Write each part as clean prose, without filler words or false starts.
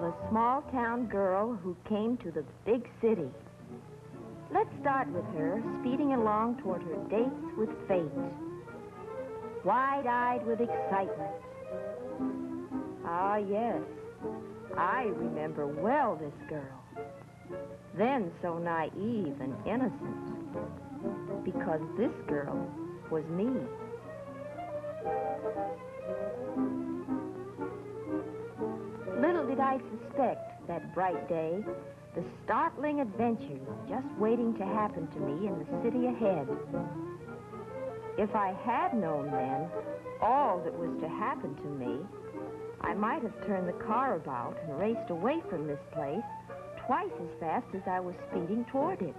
a small-town girl who came to the big city. Let's start with her speeding along toward her dates with fate, wide-eyed with excitement. Ah, yes, I remember well this girl, then so naive and innocent, because this girl was me. Little did I suspect that bright day the startling adventures just waiting to happen to me in the city ahead. If I had known then all that was to happen to me, I might have turned the car about and raced away from this place twice as fast as I was speeding toward it.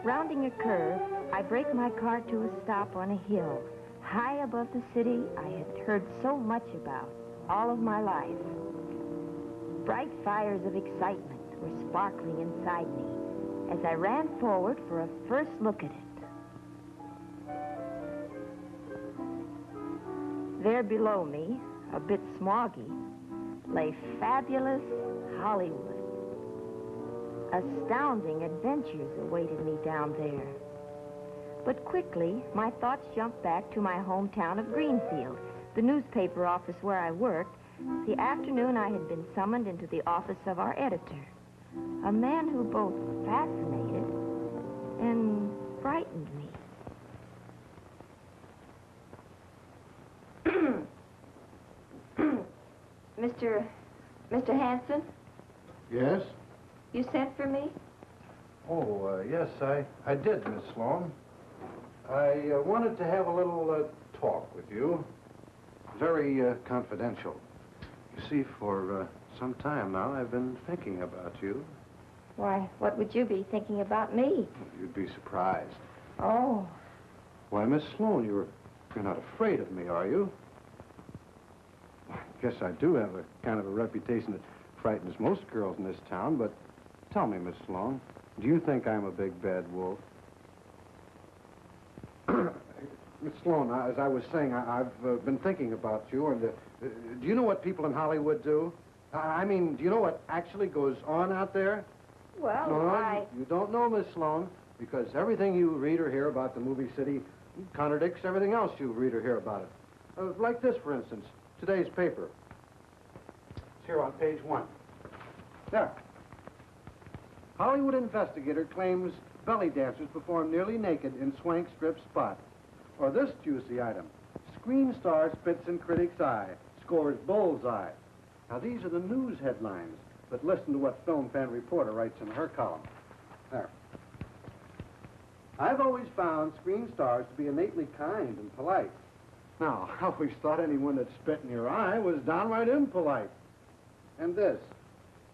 Rounding a curve, I brake my car to a stop on a hill, high above the city I had heard so much about all of my life. Bright fires of excitement were sparkling inside me as I ran forward for a first look at it. There below me, a bit smoggy, lay fabulous Hollywood. Astounding adventures awaited me down there. But quickly, my thoughts jumped back to my hometown of Greenfield, the newspaper office where I worked, the afternoon I had been summoned into the office of our editor, a man who both fascinated and frightened me. Mr. Hanson? Yes? You sent for me? Oh, yes, I did, Miss Sloan. I wanted to have a little talk with you. Very confidential. You see, for some time now, I've been thinking about you. Why, what would you be thinking about me? You'd be surprised. Oh. Why, Miss Sloan, you're not afraid of me, are you? I guess I do have a kind of a reputation that frightens most girls in this town, but tell me, Miss Sloan, do you think I'm a big bad wolf? Miss Sloan, as I was saying, I've been thinking about you, and do you know what people in Hollywood do? I mean, do you know what actually goes on out there? Well, No, you don't know, Miss Sloan, because everything you read or hear about the movie city contradicts everything else you read or hear about it. Like this, for instance, today's paper. It's here on page 1. There. Hollywood investigator claims belly dancers perform nearly naked in swank strip spot. Or this juicy item. Screen star spits in critic's eye, scores bullseye. Now, these are the news headlines, but listen to what Film Fan Reporter writes in her column. There. I've always found screen stars to be innately kind and polite. Now, I always thought anyone that spit in your eye was downright impolite. And this.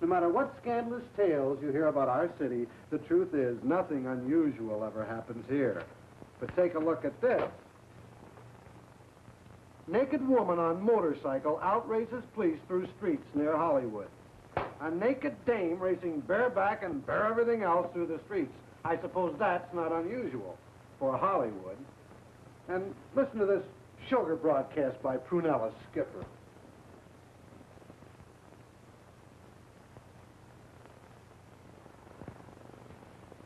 No matter what scandalous tales you hear about our city, the truth is nothing unusual ever happens here. But take a look at this. Naked woman on motorcycle outraces police through streets near Hollywood. A naked dame racing bareback and bare everything else through the streets. I suppose that's not unusual for Hollywood. And listen to this sugar broadcast by Prunella Skipper.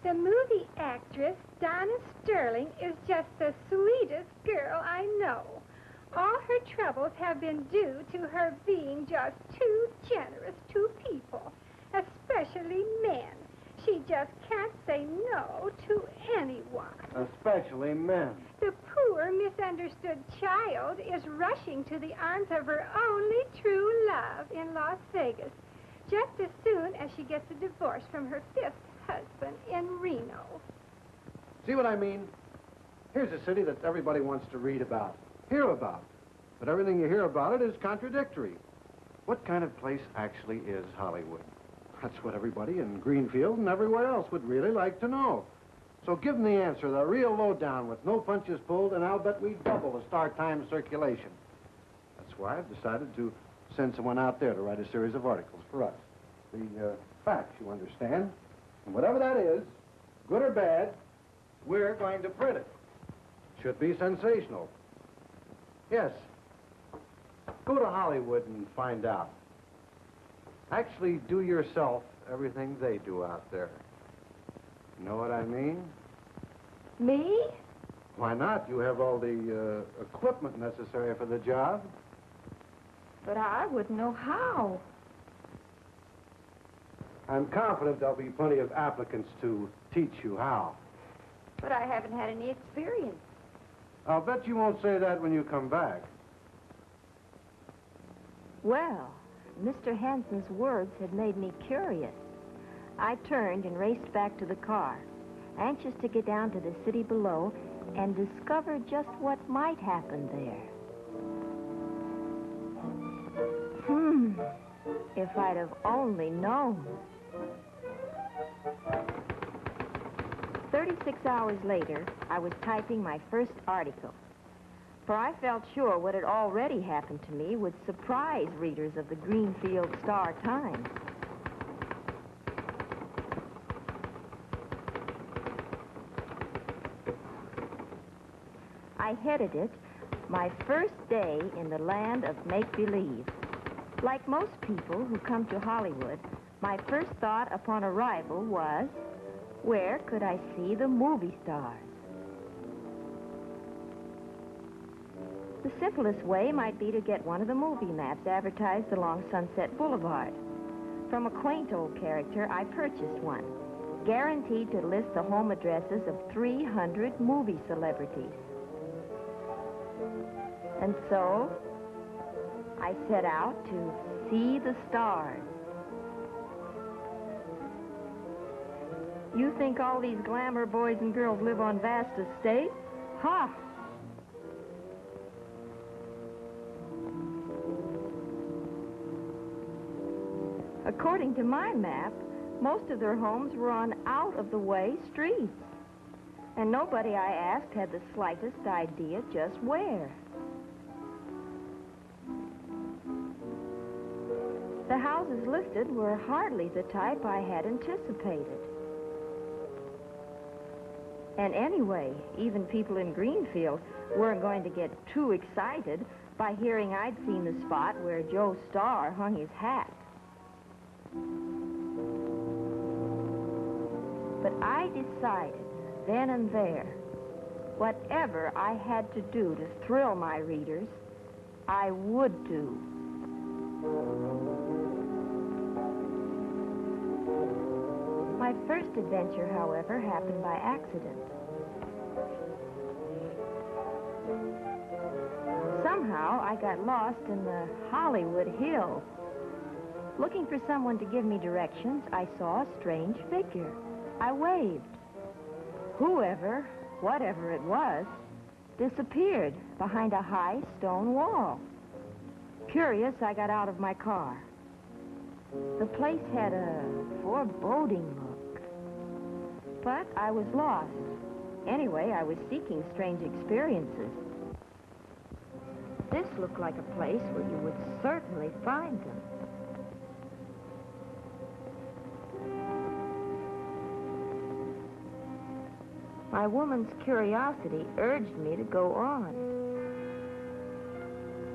The movie actress, Donna Sterling, is just the sweetest girl I know. All her troubles have been due to her being just too generous to people, especially men. She just can't say no to anyone. Especially men. The poor, misunderstood child is rushing to the arms of her only true love in Las Vegas, just as soon as she gets a divorce from her 5th husband in Reno. See what I mean? Here's a city that everybody wants to read about, hear about. But everything you hear about it is contradictory. What kind of place actually is Hollywood? That's what everybody in Greenfield and everywhere else would really like to know. So give them the answer, the real lowdown with no punches pulled, and I'll bet we double the Star Times circulation. That's why I've decided to send someone out there to write a series of articles for us. The facts, you understand. And whatever that is, good or bad, we're going to print it. Should be sensational. Yes. Go to Hollywood and find out. Actually, do yourself everything they do out there. You know what I mean? Me? Why not? You have all the equipment necessary for the job. But I wouldn't know how. I'm confident there'll be plenty of applicants to teach you how. But I haven't had any experience. I'll bet you won't say that when you come back. Well, Mr. Hanson's words had made me curious. I turned and raced back to the car, anxious to get down to the city below and discover just what might happen there. If I'd have only known. 36 hours later, I was typing my first article. For I felt sure what had already happened to me would surprise readers of the Greenfield Star-Times. I headed it, My First Day in the Land of Make-Believe. Like most people who come to Hollywood, my first thought upon arrival was, where could I see the movie stars? The simplest way might be to get one of the movie maps advertised along Sunset Boulevard. From a quaint old character, I purchased one, guaranteed to list the home addresses of 300 movie celebrities. And so, I set out to see the stars. You think all these glamour boys and girls live on vast estates? Ha! According to my map, most of their homes were on out-of-the-way streets. And nobody I asked had the slightest idea just where. The houses listed were hardly the type I had anticipated. And anyway, even people in Greenfield weren't going to get too excited by hearing I'd seen the spot where Joe Starr hung his hat. But I decided, then and there, whatever I had to do to thrill my readers, I would do. My first adventure, however, happened by accident. Somehow, I got lost in the Hollywood Hills. Looking for someone to give me directions, I saw a strange figure. I waved. Whoever, whatever it was, disappeared behind a high stone wall. Curious, I got out of my car. The place had a foreboding look. But I was lost. Anyway, I was seeking strange experiences. This looked like a place where you would certainly find them. My woman's curiosity urged me to go on.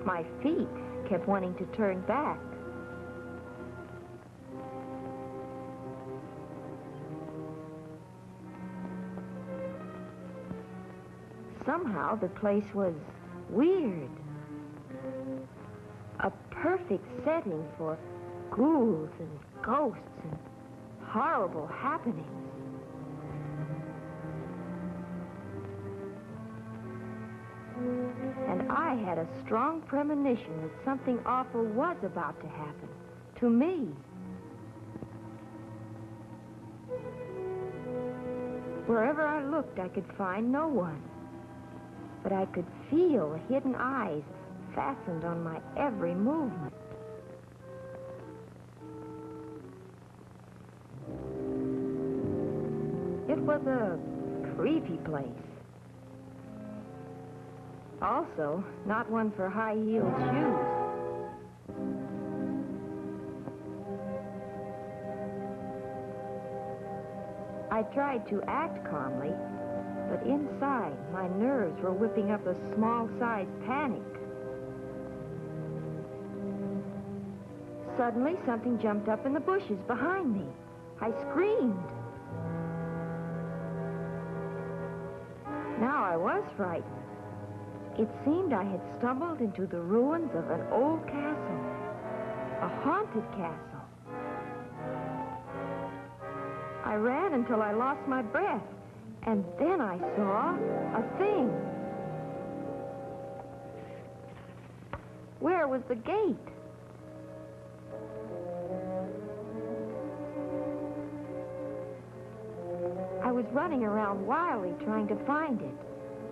My feet kept wanting to turn back. Somehow the place was weird. A perfect setting for ghouls and ghosts and horrible happenings. And I had a strong premonition that something awful was about to happen to me. Wherever I looked, I could find no one. But I could feel hidden eyes fastened on my every movement. It was a creepy place. Also, not one for high-heeled shoes. I tried to act calmly, but inside, my nerves were whipping up a small-sized panic. Suddenly, something jumped up in the bushes behind me. I screamed. Now I was frightened. It seemed I had stumbled into the ruins of an old castle, a haunted castle. I ran until I lost my breath, and then I saw a thing. Where was the gate? I was running around wildly trying to find it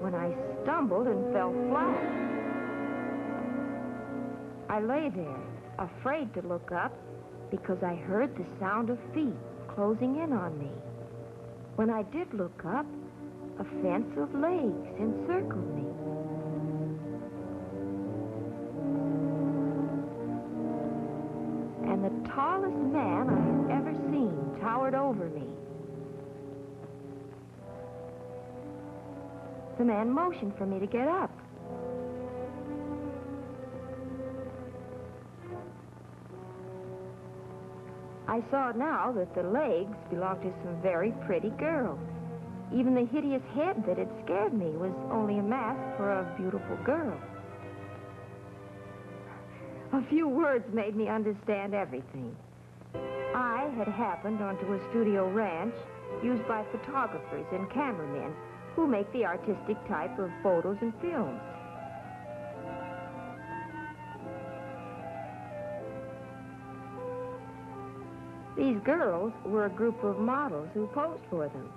when I stumbled and fell flat. I lay there, afraid to look up because I heard the sound of feet closing in on me. When I did look up, a fence of legs encircled me. And the tallest man I had ever seen towered over me. The man motioned for me to get up. I saw now that the legs belonged to some very pretty girl. Even the hideous head that had scared me was only a mask for a beautiful girl. A few words made me understand everything. I had happened onto a studio ranch used by photographers and cameramen who make the artistic type of photos and films. These girls were a group of models who posed for them.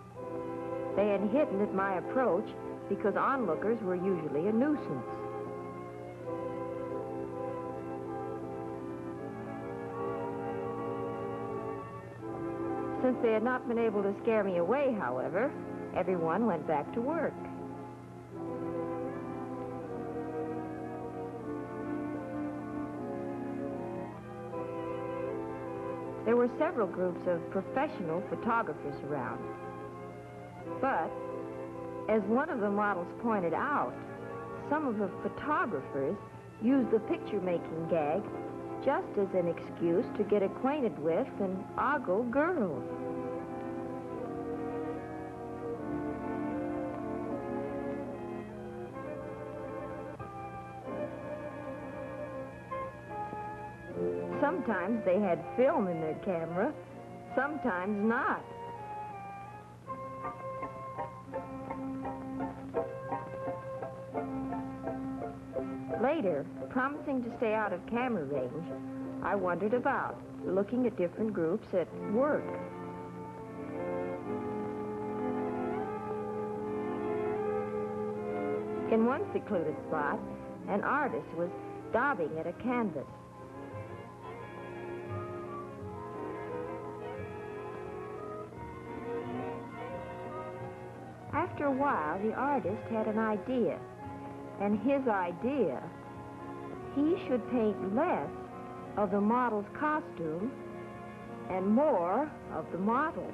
They had hidden at my approach because onlookers were usually a nuisance. Since they had not been able to scare me away, however, everyone went back to work. There were several groups of professional photographers around. But, as one of the models pointed out, some of the photographers used the picture-making gag just as an excuse to get acquainted with and ogle girls. Sometimes they had film in their camera, sometimes not. Later, promising to stay out of camera range, I wandered about, looking at different groups at work. In one secluded spot, an artist was daubing at a canvas. After a while, the artist had an idea. And his idea, he should paint less of the model's costume and more of the model.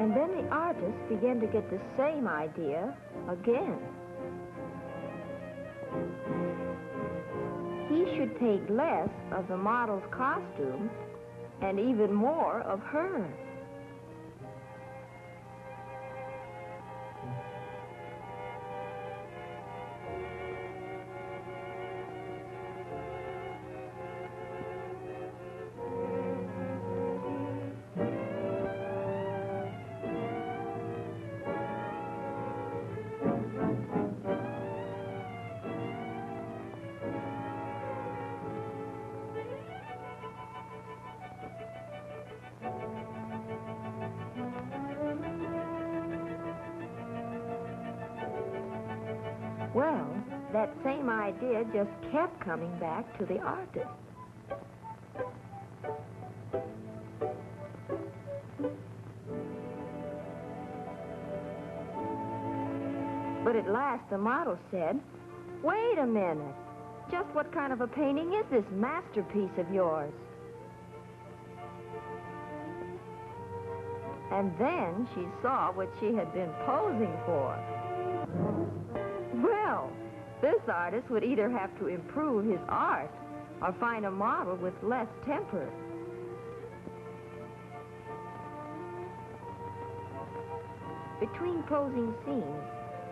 And then the artist began to get the same idea again. He should take less of the model's costume and even more of her. Well, that same idea just kept coming back to the artist. But at last the model said, "Wait a minute. Just what kind of a painting is this masterpiece of yours?" And then she saw what she had been posing for. Well, this artist would either have to improve his art or find a model with less temper. Between posing scenes,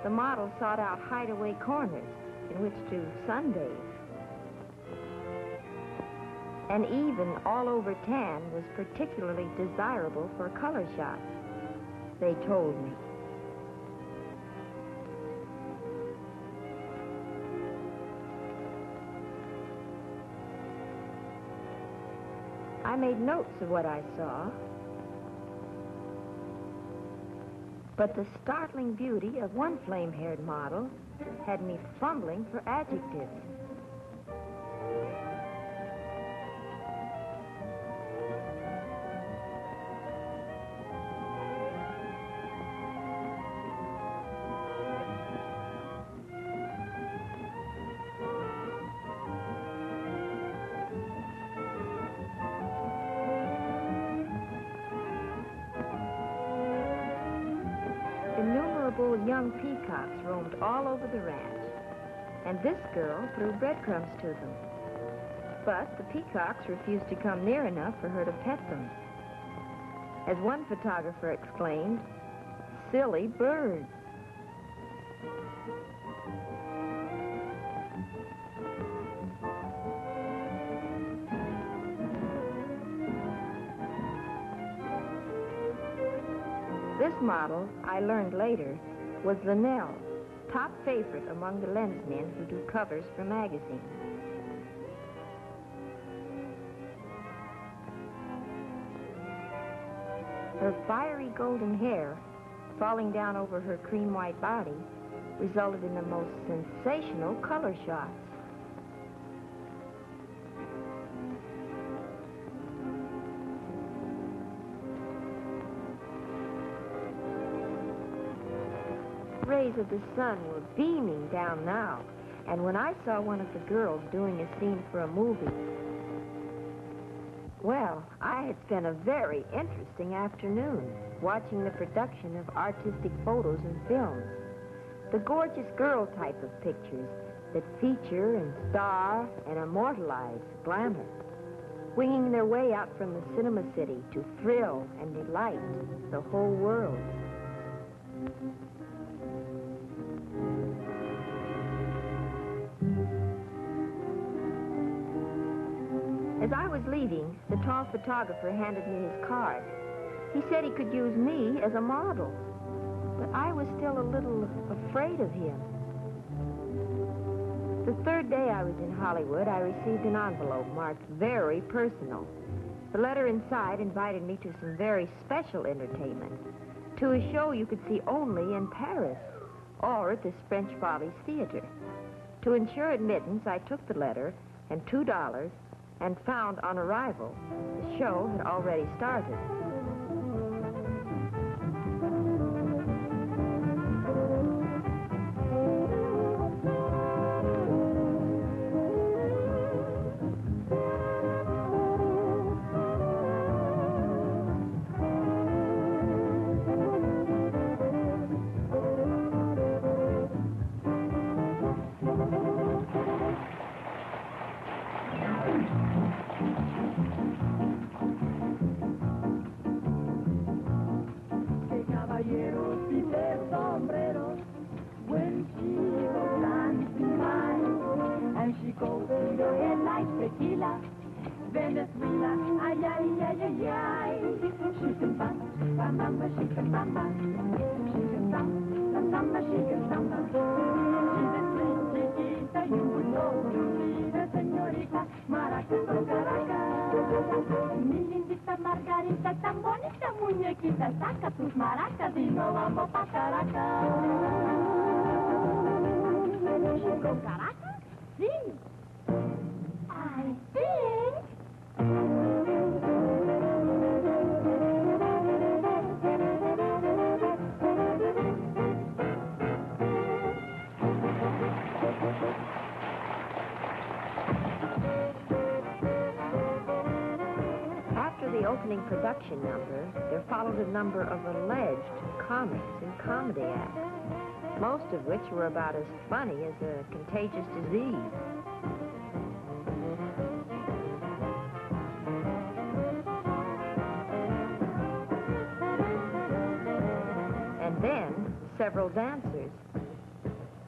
the model sought out hideaway corners in which to sunbathe. An even, all-over tan was particularly desirable for color shots, they told me. I made notes of what I saw, but the startling beauty of one flame-haired model had me fumbling for adjectives. Innumerable young peacocks roamed all over the ranch, and this girl threw breadcrumbs to them. But the peacocks refused to come near enough for her to pet them. As one photographer exclaimed, "Silly birds." This model, I learned later, was Linnell, top favorite among the lensmen who do covers for magazines. Her fiery golden hair, falling down over her cream-white body, resulted in the most sensational color shots. Rays of the sun were beaming down now, and when I saw one of the girls doing a scene for a movie, well, I had spent a very interesting afternoon watching the production of artistic photos and films, the gorgeous girl type of pictures that feature and star and immortalize glamour, winging their way out from the cinema city to thrill and delight the whole world. As I was leaving, the tall photographer handed me his card. He said he could use me as a model, but I was still a little afraid of him. The third day I was in Hollywood, I received an envelope marked "Very Personal." The letter inside invited me to some very special entertainment, to a show you could see only in Paris or at this French Follies Theater. To ensure admittance, I took the letter and $2 and found on arrival the show had already started. Margarita, tan bonita muñequita, saca tus maracas y no vamos pa' Caracas. ¿Con Caracas? Sí. I think. opening production number, there followed a number of alleged comics and comedy acts, most of which were about as funny as a contagious disease. And then, several dancers.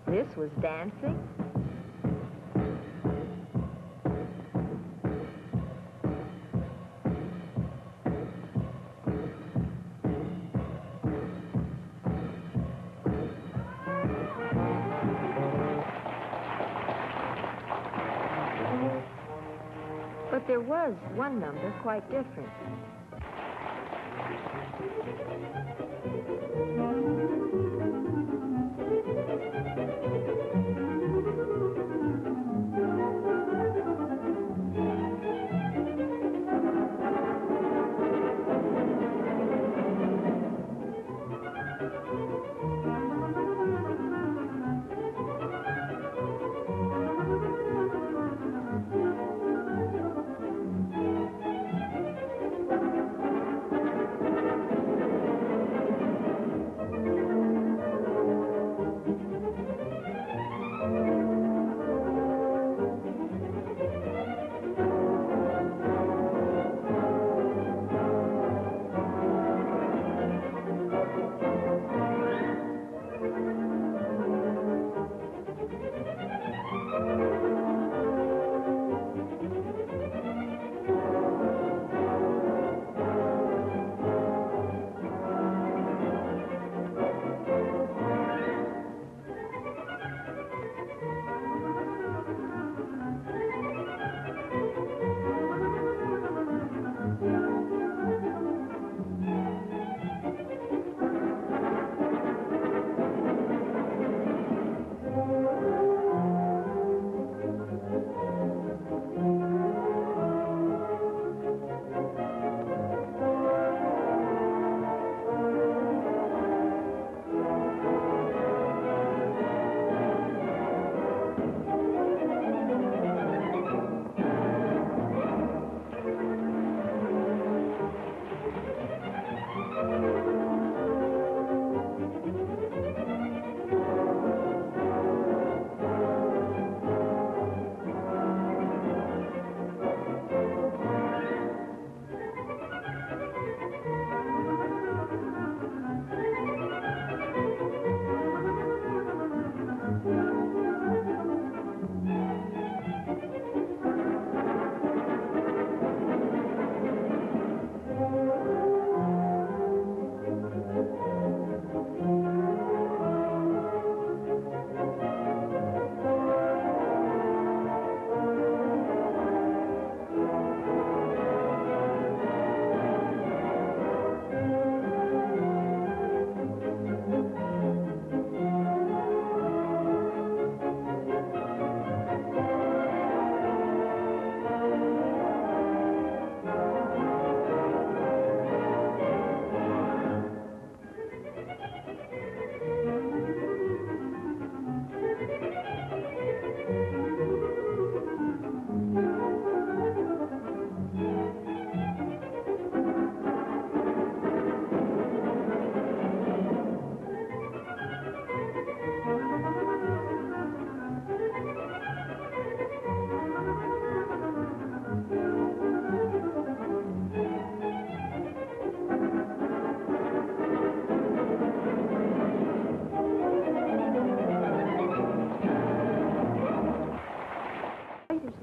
This was dancing. But there was one number quite different.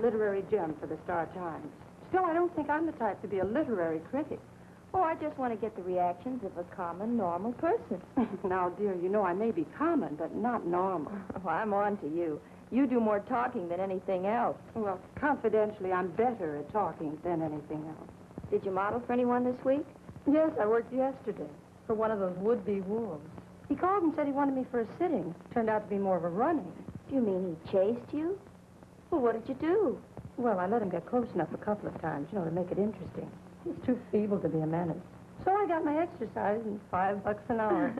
Literary gem for the Star Times. Still, I don't think I'm the type to be a literary critic. Oh, I just want to get the reactions of a common, normal person. Now, dear, you know I may be common, but not normal. Oh, I'm on to you. You do more talking than anything else. Well, confidentially, I'm better at talking than anything else. Did you model for anyone this week? Yes, I worked yesterday for one of those would-be wolves. He called and said he wanted me for a sitting. Turned out to be more of a running. Do you mean he chased you? Well, what did you do? Well, I let him get close enough a couple of times, you know, to make it interesting. He's too feeble to be a menace. So I got my exercise and $5 an hour.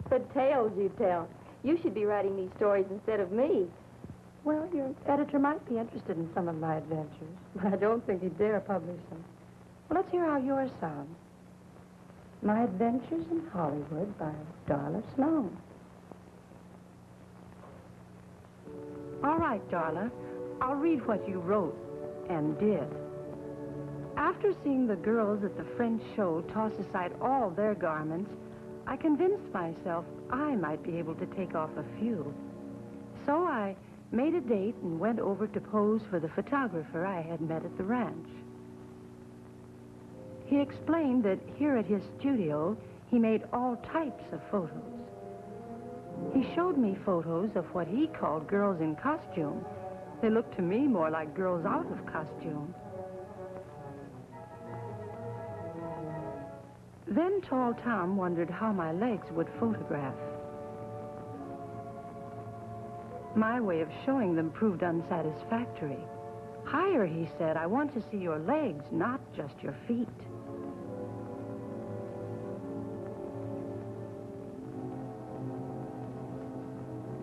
The tales you tell. You should be writing these stories instead of me. Well, your editor might be interested in some of my adventures, but I don't think he'd dare publish them. Well, let's hear how yours sounds. My Adventures in Hollywood by Darla Sloan. All right, Darla. I'll read what you wrote and did. After seeing the girls at the French show toss aside all their garments, I convinced myself I might be able to take off a few. So I made a date and went over to pose for the photographer I had met at the ranch. He explained that here at his studio, he made all types of photos. He showed me photos of what he called girls in costume. They looked to me more like girls out of costume. Then Tall Tom wondered how my legs would photograph. My way of showing them proved unsatisfactory. Higher, he said, I want to see your legs, not just your feet.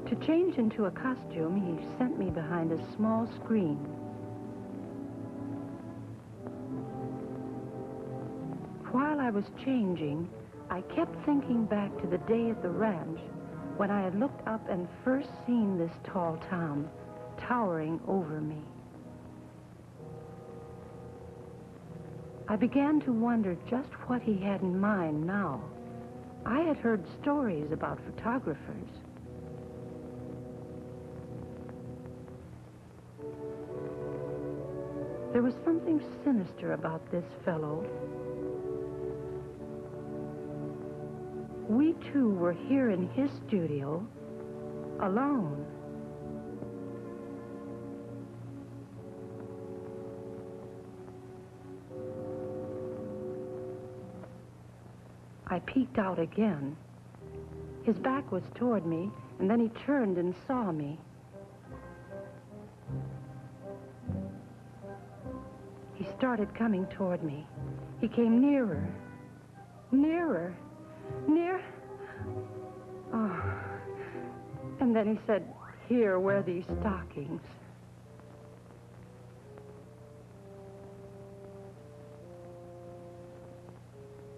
To change into a costume, he sent me behind a small screen. While I was changing, I kept thinking back to the day at the ranch when I had looked up and first seen this Tall Tom towering over me. I began to wonder just what he had in mind now. I had heard stories about photographers. There was something sinister about this fellow. We two were here in his studio, alone. I peeked out again. His back was toward me, and then he turned and saw me. He started coming toward me. He came nearer, nearer, near. Oh. And then he said, "Here, wear these stockings."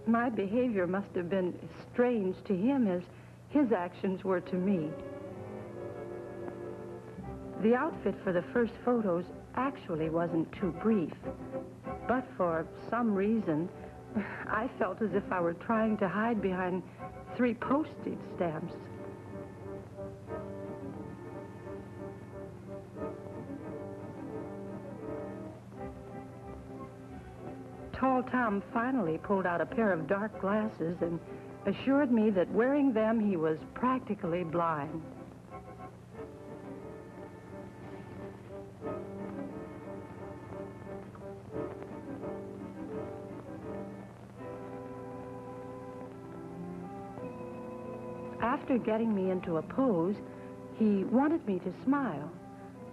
My behavior must have been as strange to him as his actions were to me. The outfit for the first photos actually wasn't too brief, but for some reason, I felt as if I were trying to hide behind 3 postage stamps. Tall Tom finally pulled out a pair of dark glasses and assured me that wearing them, he was practically blind. After getting me into a pose, he wanted me to smile.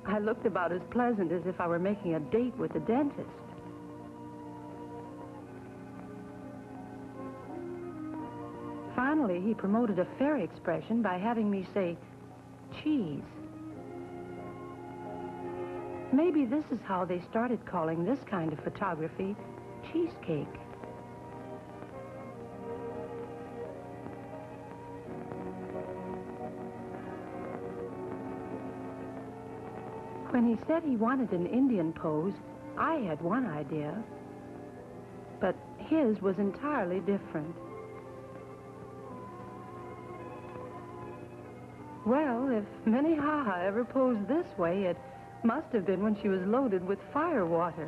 I looked about as pleasant as if I were making a date with the dentist. Finally, he promoted a fair expression by having me say, "cheese." Maybe this is how they started calling this kind of photography cheesecake. When he said he wanted an Indian pose, I had one idea, but his was entirely different. Well, if Minnehaha ever posed this way, it must have been when she was loaded with fire water.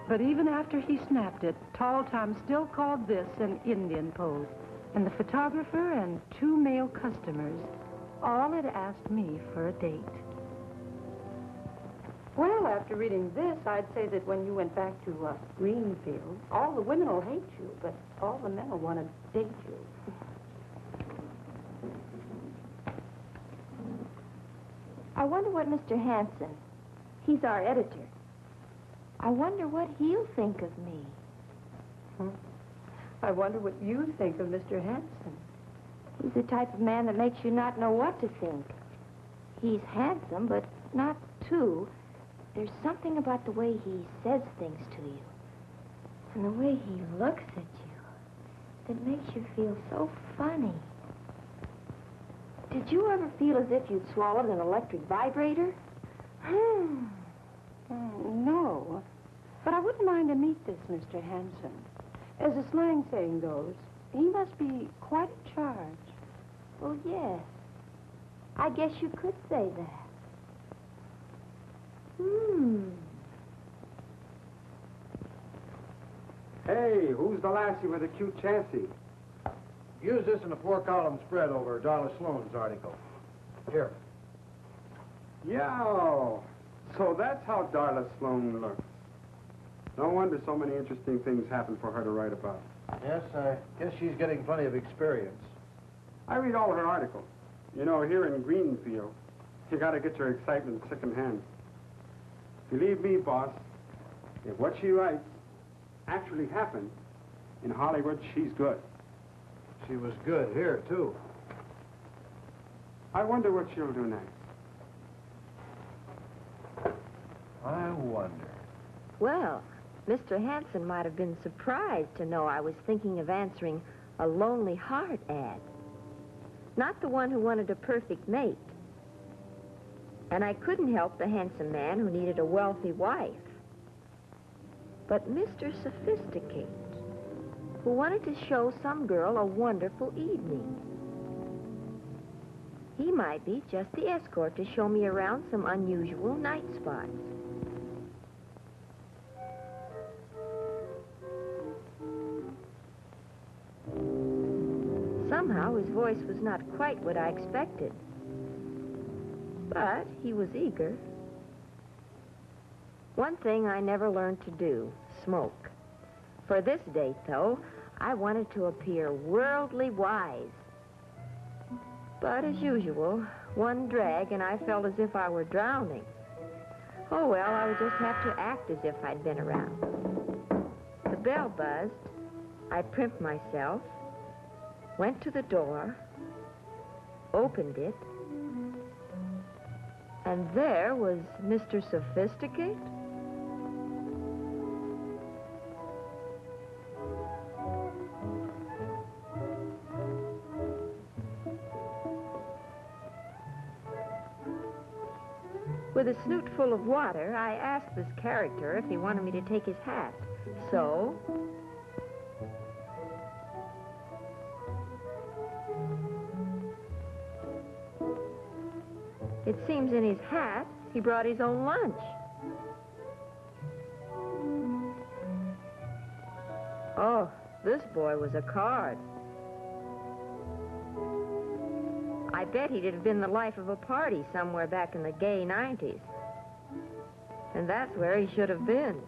But even after he snapped it, Tall Tom still called this an Indian pose. And the photographer and 2 male customers all had asked me for a date. Well, after reading this, I'd say that when you went back to Greenfield, all the women will hate you, but all the men will want to date you. I wonder what Mr. Hanson, he's our editor, I wonder what he'll think of me. I wonder what you think of Mr. Hanson. He's the type of man that makes you not know what to think. He's handsome, but not too. There's something about the way he says things to you, and the way he looks at you, that makes you feel so funny. Did you ever feel as if you'd swallowed an electric vibrator? No. But I wouldn't mind to meet this Mr. Hanson. As the slang saying goes, he must be quite a charge. Well, yes. I guess you could say that. Hey, who's the lassie with the cute chancy? Use this in a 4-column spread over Darla Sloane's article. Here. Yo, so that's how Darla Sloane looks. No wonder so many interesting things happen for her to write about. Yes, I guess she's getting plenty of experience. I read all her articles. You know, here in Greenfield, you gotta get your excitement secondhand. Believe me, boss, if what she writes actually happened, in Hollywood, she's good. She was good here, too. I wonder what she'll do next. I wonder. Well, Mr. Hanson might have been surprised to know I was thinking of answering a Lonely Heart ad. Not the one who wanted a perfect mate. And I couldn't help the handsome man who needed a wealthy wife. But Mr. Sophisticate, who wanted to show some girl a wonderful evening. He might be just the escort to show me around some unusual night spots. Somehow his voice was not quite what I expected. But he was eager. One thing I never learned to do, smoke. For this date, though, I wanted to appear worldly wise. But as usual, one drag and I felt as if I were drowning. Oh, well, I would just have to act as if I'd been around. The bell buzzed. I primped myself, went to the door, opened it, and there was Mr. Sophisticate. With a snoot full of water, I asked this character if he wanted me to take his hat. So, it seems in his hat, he brought his own lunch. Oh, this boy was a card. I bet he'd have been the life of a party somewhere back in the gay 90s. And that's where he should have been.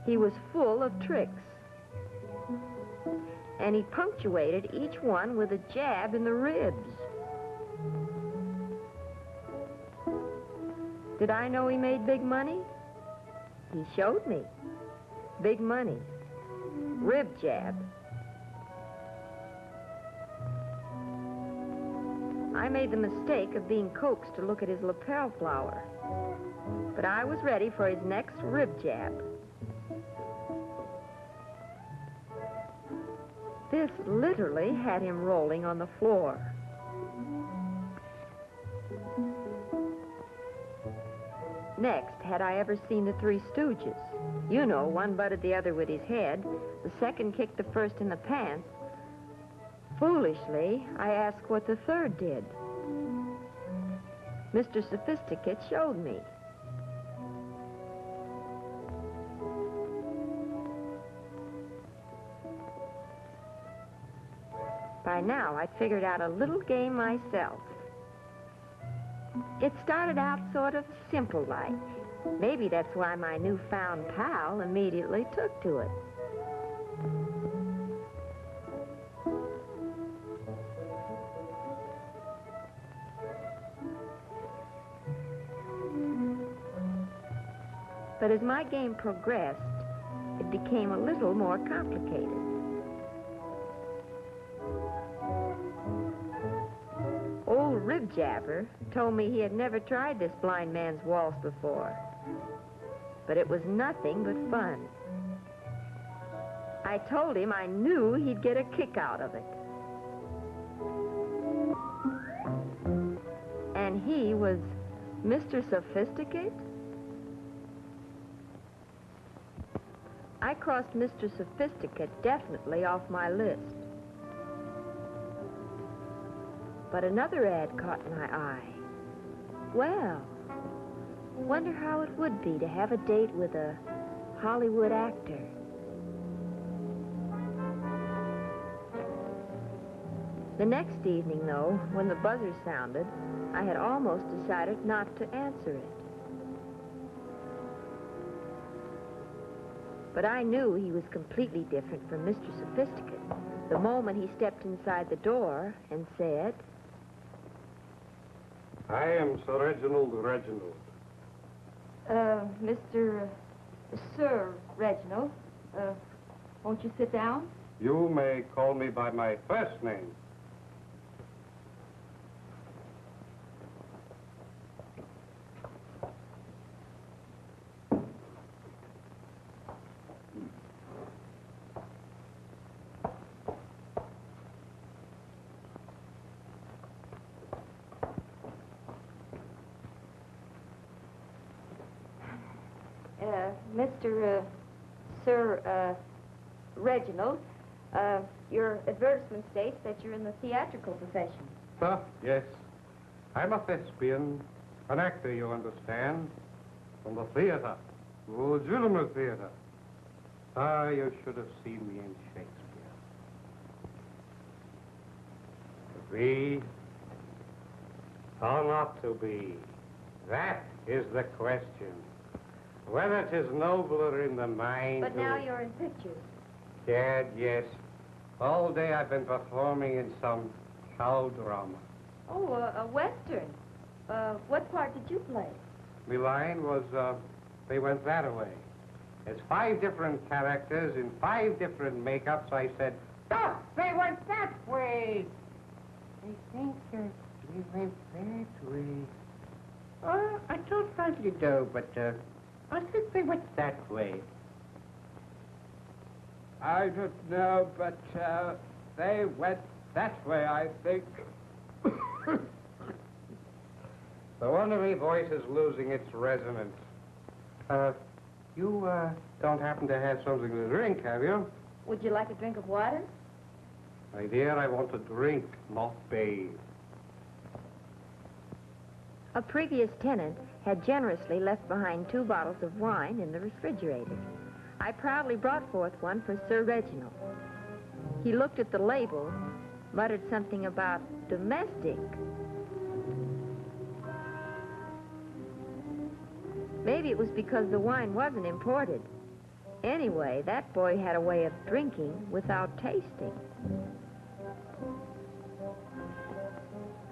He was full of tricks. And he punctuated each one with a jab in the ribs. Did I know he made big money? He showed me. Big money. Rib jab. I made the mistake of being coaxed to look at his lapel flower. But I was ready for his next rib jab. This literally had him rolling on the floor. Next, had I ever seen the Three Stooges? You know, one butted the other with his head, the second kicked the first in the pants. Foolishly, I asked what the third did. Mr. Sophisticate showed me. By now, I'd figured out a little game myself. It started out sort of simple-like. Maybe that's why my newfound pal immediately took to it. But as my game progressed, it became a little more complicated. Old rib jabber told me he had never tried this blind man's waltz before. But it was nothing but fun. I told him I knew he'd get a kick out of it. And he was Mr. Sophisticate? I crossed Mr. Sophisticate definitely off my list. But another ad caught my eye. Well, wonder how it would be to have a date with a Hollywood actor. The next evening, though, when the buzzer sounded, I had almost decided not to answer it. But I knew he was completely different from Mr. Sophisticate the moment he stepped inside the door and said, I am Sir Reginald Reginald. Sir Reginald, won't you sit down? You may call me by my first name. Sir Reginald, your advertisement states that you're in the theatrical profession. Yes. I'm a thespian, an actor, you understand, from the theater, legitimate theater. You should have seen me in Shakespeare. To be or not to be, that is the question. Whether 'tis nobler in the mind... But now you're in pictures. Dad, yes. All day I've been performing in some show drama. Oh, a Western. What part did you play? My line was, they went that way. There's 5 different characters in 5 different makeups. I said, oh, they went that way. They think they went that way. I don't rightly know, but, I think they went that way. I don't know, but they went that way, I think. The one of me voice is losing its resonance. You don't happen to have something to drink, have you? Would you like a drink of water? My dear, I want to drink, not bathe. A previous tenant had generously left behind 2 bottles of wine in the refrigerator. I proudly brought forth one for Sir Reginald. He looked at the label, muttered something about domestic. Maybe it was because the wine wasn't imported. Anyway, that boy had a way of drinking without tasting.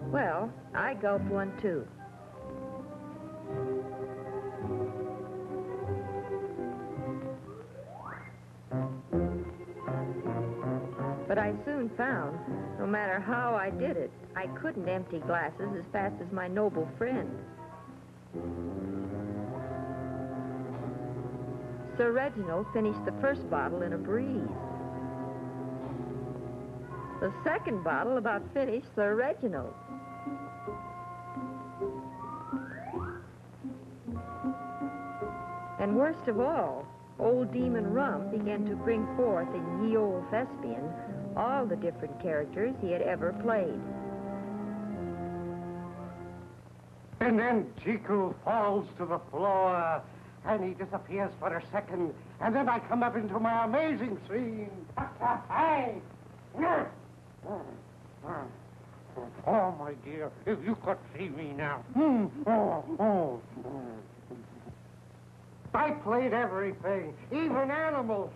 Well, I gulped one too. But I soon found, no matter how I did it, I couldn't empty glasses as fast as my noble friend. Sir Reginald finished the first bottle in a breeze. The second bottle about finished Sir Reginald. And worst of all, old Demon Rum began to bring forth in Ye Olde Thespian all the different characters he had ever played. And then Jekyll falls to the floor, and he disappears for a second, and then I come up into my amazing scene. Hey! Oh, my dear, if you could see me now. I played everything, even animals.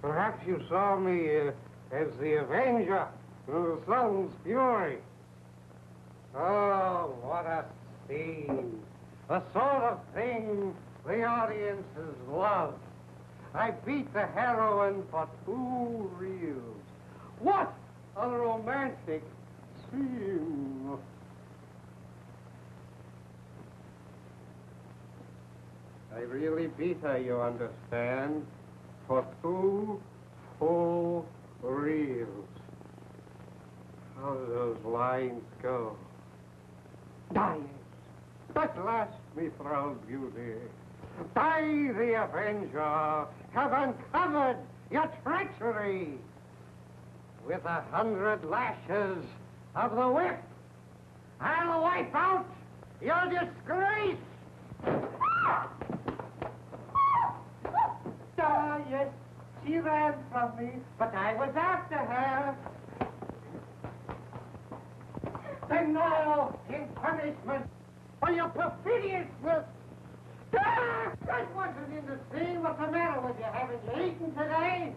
Perhaps you saw me as the Avenger of the Sun's Fury. Oh, what a scene. The sort of thing the audiences love. I beat the heroine for 2 reels. What a romantic scene. I really beat her, you understand, for 2 full reels. How do those lines go? Dying. At last, me proud beauty, I, the avenger, have uncovered your treachery. With 100 lashes of the whip, I'll wipe out your disgrace. Yes, she ran from me, but I was after her. And now, in punishment for your perfidiousness, that wasn't in the scene. What's the matter with you? Haven't you eaten today?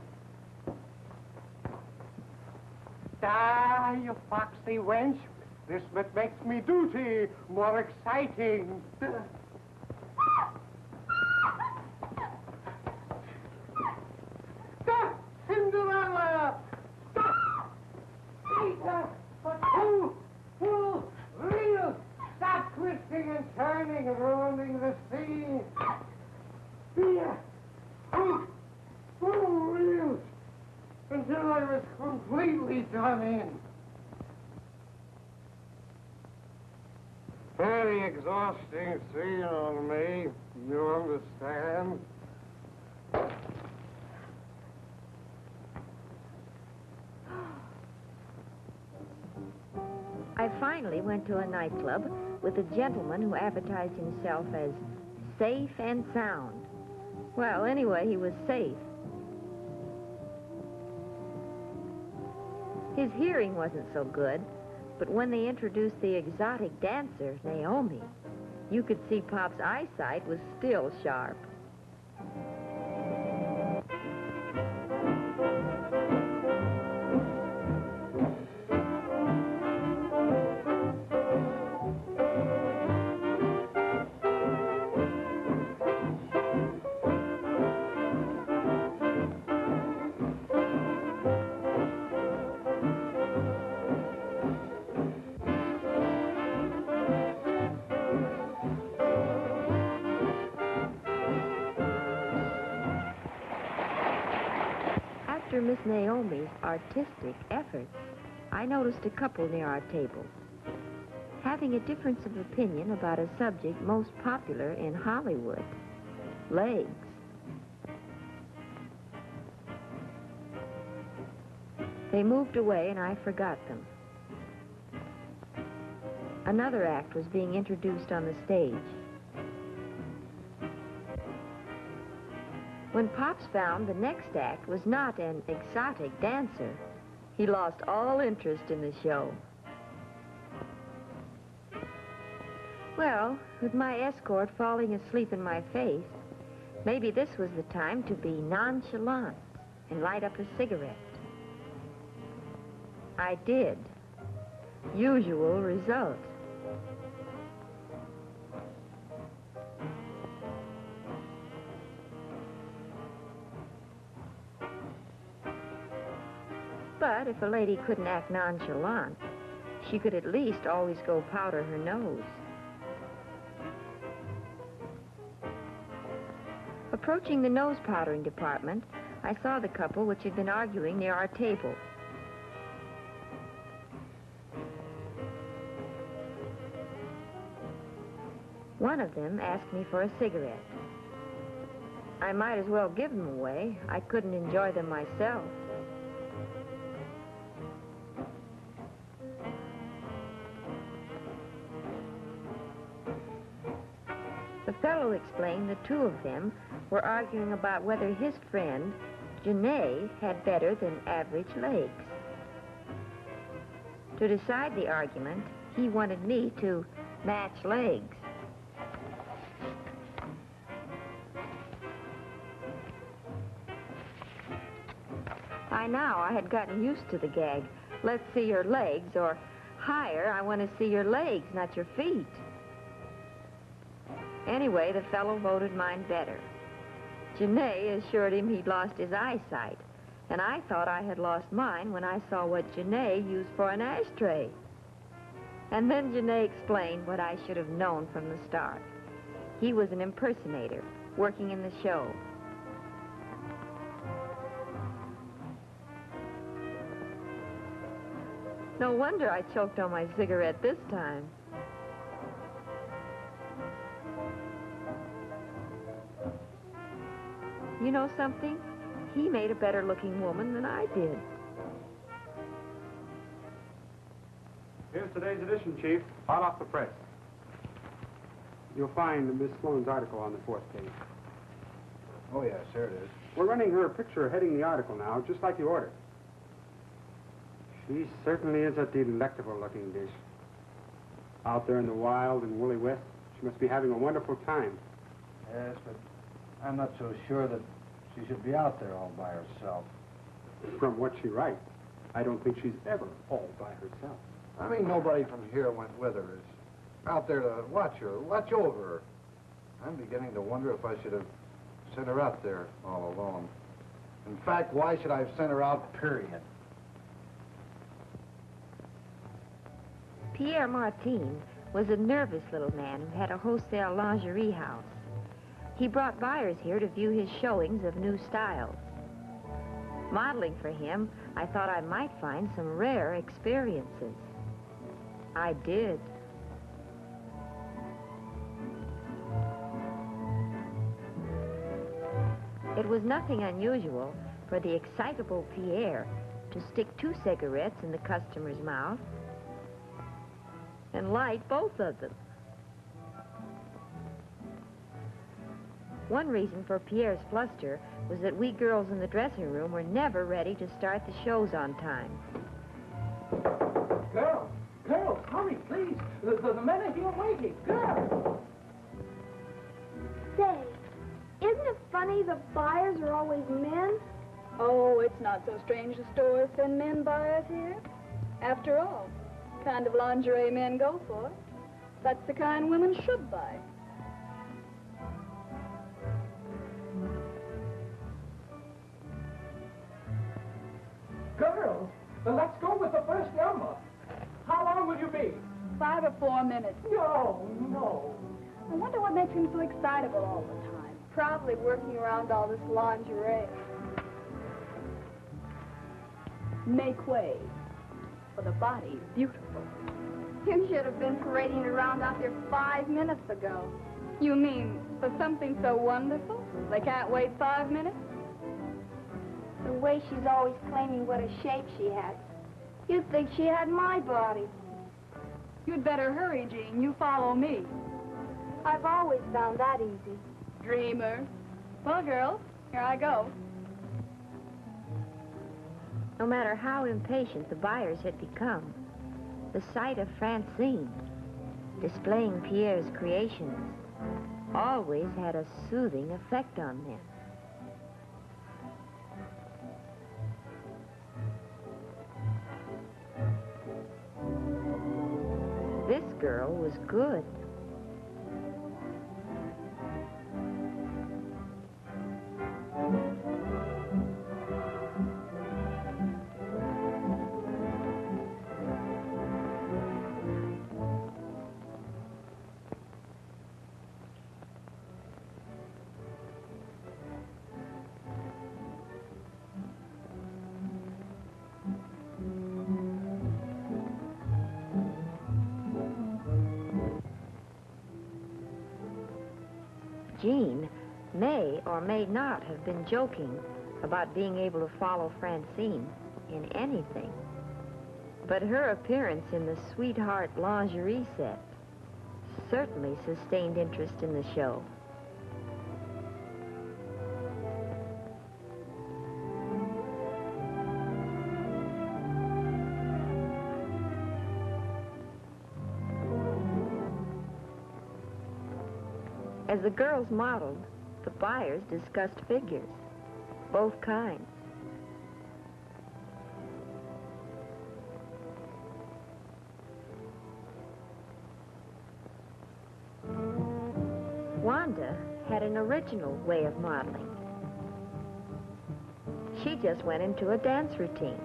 You foxy wench. This but makes me duty more exciting. Cinderella! Stop! Peter, for 2 full reels! Stop twisting and turning, ruining the scene! Here! 2 full reels! Until I was completely done in. Very exhausting scene on me, you understand? I finally went to a nightclub with a gentleman who advertised himself as safe and sound. Well, anyway, he was safe. His hearing wasn't so good, but when they introduced the exotic dancer, Naomi, you could see Pop's eyesight was still sharp. After Miss Naomi's artistic efforts, I noticed a couple near our table, having a difference of opinion about a subject most popular in Hollywood, legs. They moved away and I forgot them. Another act was being introduced on the stage. When Pops found the next act was not an exotic dancer, he lost all interest in the show. Well, with my escort falling asleep in my face, maybe this was the time to be nonchalant and light up a cigarette. I did. Usual result. But if a lady couldn't act nonchalant, she could at least always go powder her nose. Approaching the nose powdering department, I saw the couple which had been arguing near our table. One of them asked me for a cigarette. I might as well give them away. I couldn't enjoy them myself. The fellow explained the two of them were arguing about whether his friend, Janae, had better than average legs. To decide the argument, he wanted me to match legs. By now, I had gotten used to the gag. Let's see your legs, or higher, I want to see your legs, not your feet. Anyway, the fellow voted mine better. Janae assured him he'd lost his eyesight, and I thought I had lost mine when I saw what Janae used for an ashtray. And then Janae explained what I should have known from the start. He was an impersonator, working in the show. No wonder I choked on my cigarette this time. You know something? He made a better-looking woman than I did. Here's today's edition, Chief. Hot off the press. You'll find Miss Sloan's article on the 4th page. Oh, yes, there it is. We're running her a picture heading the article now, just like you ordered. She certainly is a delectable-looking dish. Out there in the wild and woolly West, she must be having a wonderful time. Yes, but I'm not so sure that she should be out there all by herself. From what she writes, I don't think she's ever all by herself. I mean, nobody from here went with her. Is out there to watch her, watch over her. I'm beginning to wonder if I should have sent her out there all alone. In fact, why should I have sent her out, period? Pierre Martin was a nervous little man who had a wholesale lingerie house. He brought buyers here to view his showings of new styles. Modeling for him, I thought I might find some rare experiences. I did. It was nothing unusual for the excitable Pierre to stick 2 cigarettes in the customer's mouth and light both of them. One reason for Pierre's fluster was that we girls in the dressing room were never ready to start the shows on time. Girls, hurry, please. The men are here waiting. Girls! Say, isn't it funny the buyers are always men? Oh, it's not so strange the stores send men buyers here. After all, kind of lingerie men go for. That's the kind women should buy. Girls, let's go with the first number. How long will you be? 5 or 4 minutes. No. I wonder what makes him so excitable all the time. Probably working around all this lingerie. Make way, for the body's beautiful. You should have been parading around out there 5 minutes ago. You mean for something so wonderful? They can't wait 5 minutes? The way she's always claiming what a shape she has. You'd think she had my body. You'd better hurry, Jean. You follow me. I've always found that easy. Dreamer. Well, girls, here I go. No matter how impatient the buyers had become, the sight of Francine displaying Pierre's creations always had a soothing effect on them. This girl was good. Jean may or may not have been joking about being able to follow Francine in anything. But her appearance in the Sweetheart lingerie set certainly sustained interest in the show. As the girls modeled, the buyers discussed figures, both kinds. Wanda had an original way of modeling. She just went into a dance routine,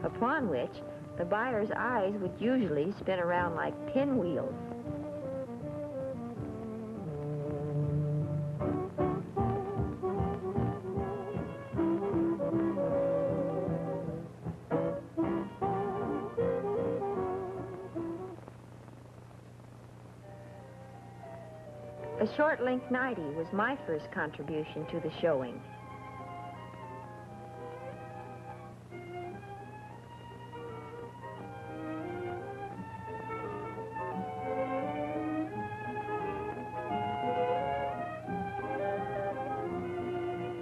upon which the buyer's eyes would usually spin around like pinwheels. A short-length nightie was my first contribution to the showing.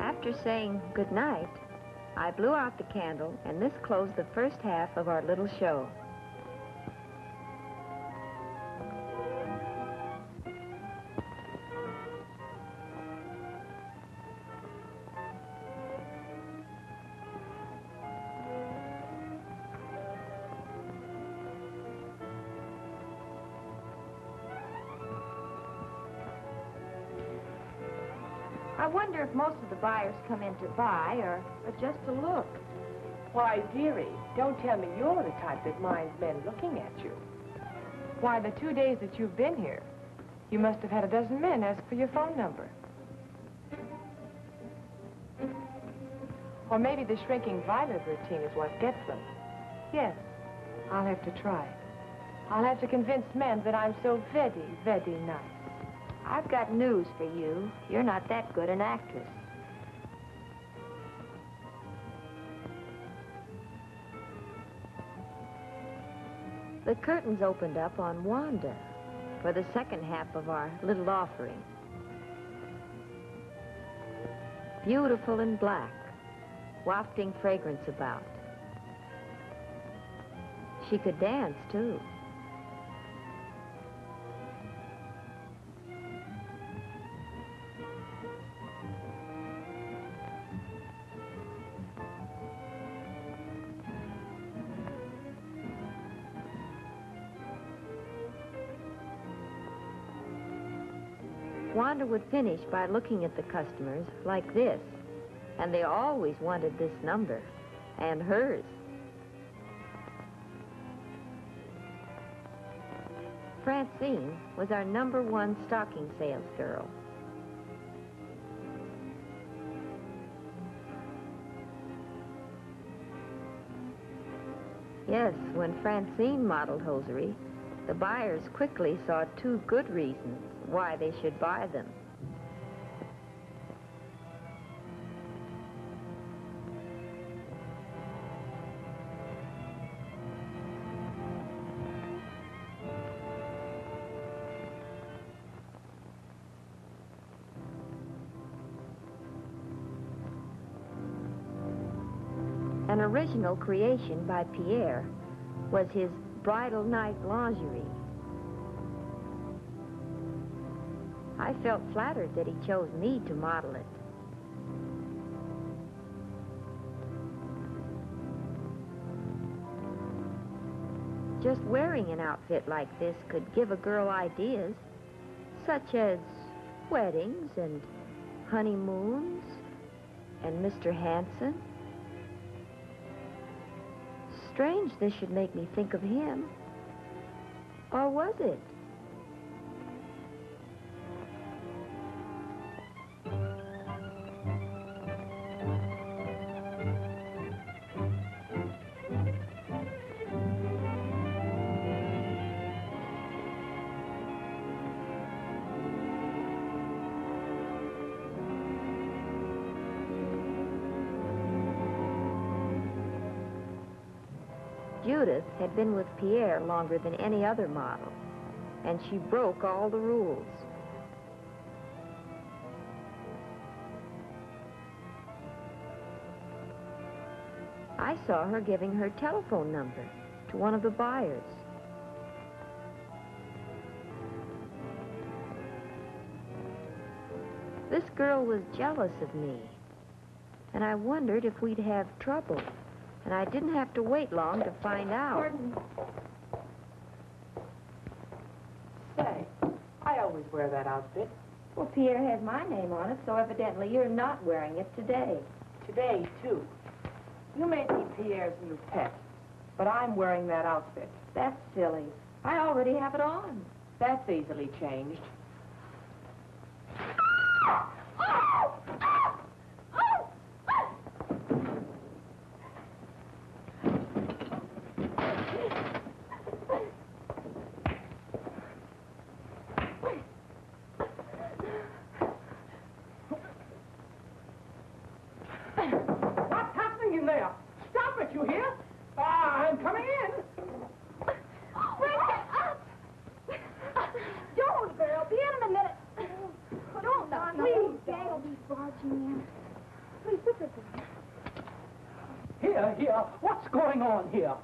After saying good night, I blew out the candle, and this closed the first half of our little show. I wonder if most of the buyers come in to buy or just to look. Why, dearie, don't tell me you're the type that minds men looking at you. Why, the 2 days that you've been here, you must have had a dozen men ask for your phone number. Or maybe the shrinking violet routine is what gets them. Yes, I'll have to try. I'll have to convince men that I'm so very, very nice. I've got news for you. You're not that good an actress. The curtains opened up on Wanda for the second half of our little offering. Beautiful in black, wafting fragrance about. She could dance, too. Wanda would finish by looking at the customers like this, and they always wanted this number, and hers. Francine was our #1 stocking sales girl. Yes, when Francine modeled hosiery, the buyers quickly saw 2 good reasons why they should buy them. An original creation by Pierre was his bridal night lingerie. I felt flattered that he chose me to model it. Just wearing an outfit like this could give a girl ideas, such as weddings and honeymoons and Mr. Hanson. Strange this should make me think of him. Or was it? Judith had been with Pierre longer than any other model, and she broke all the rules. I saw her giving her telephone number to one of the buyers. This girl was jealous of me, and I wondered if we'd have trouble. And I didn't have to wait long to find out. Gordon. Say, I always wear that outfit. Well, Pierre has my name on it, so evidently you're not wearing it today. Today, too. You may be Pierre's new pet, but I'm wearing that outfit. That's silly. I already have it on. That's easily changed. What's happening in there? Stop it, you hear? I'm coming in. Break it up! Don't, girl. Be in a minute. Don't, please. Gang will be barging in. Please, sit this way. Here. What's going on here?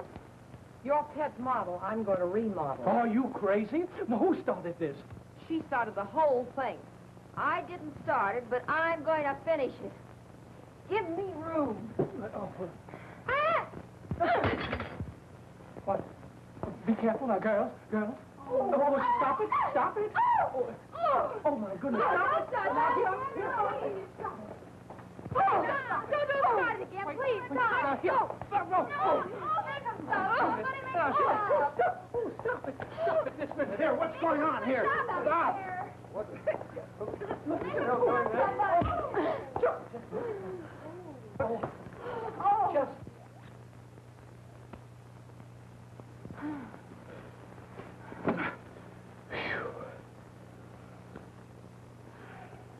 Your pet model, I'm going to remodel. Are you crazy? Now, who started this? She started the whole thing. I didn't start it, but I'm going to finish it. Give me room. What? Be careful now, girls. Oh, stop it. Oh, my goodness. Don't do it again, please. Now, here. No. Stop it this minute. Here, what's going on here? Stop. What? Look at her going there. Just.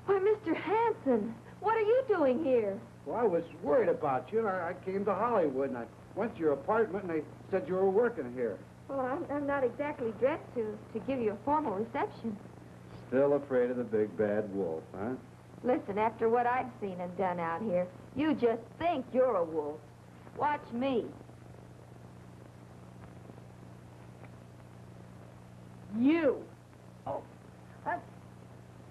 Why, Mr. Hanson, what are you doing here? Well, I was worried about you, and I came to Hollywood, and I went to your apartment, and they said you were working here. Well, I'm not exactly dressed to give you a formal reception. Still afraid of the big bad wolf, huh? Listen, after what I've seen and done out here, you just think you're a wolf. Watch me. You.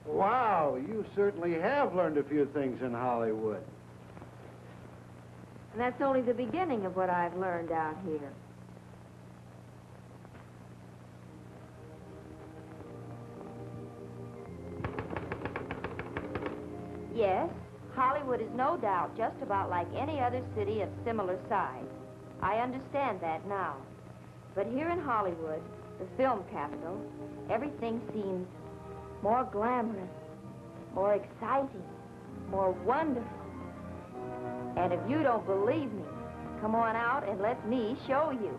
Wow, you certainly have learned a few things in Hollywood. And that's only the beginning of what I've learned out here. Yes, Hollywood is no doubt just about like any other city of similar size. I understand that now. But here in Hollywood, the film capital, everything seems more glamorous, more exciting, more wonderful. And if you don't believe me, come on out and let me show you.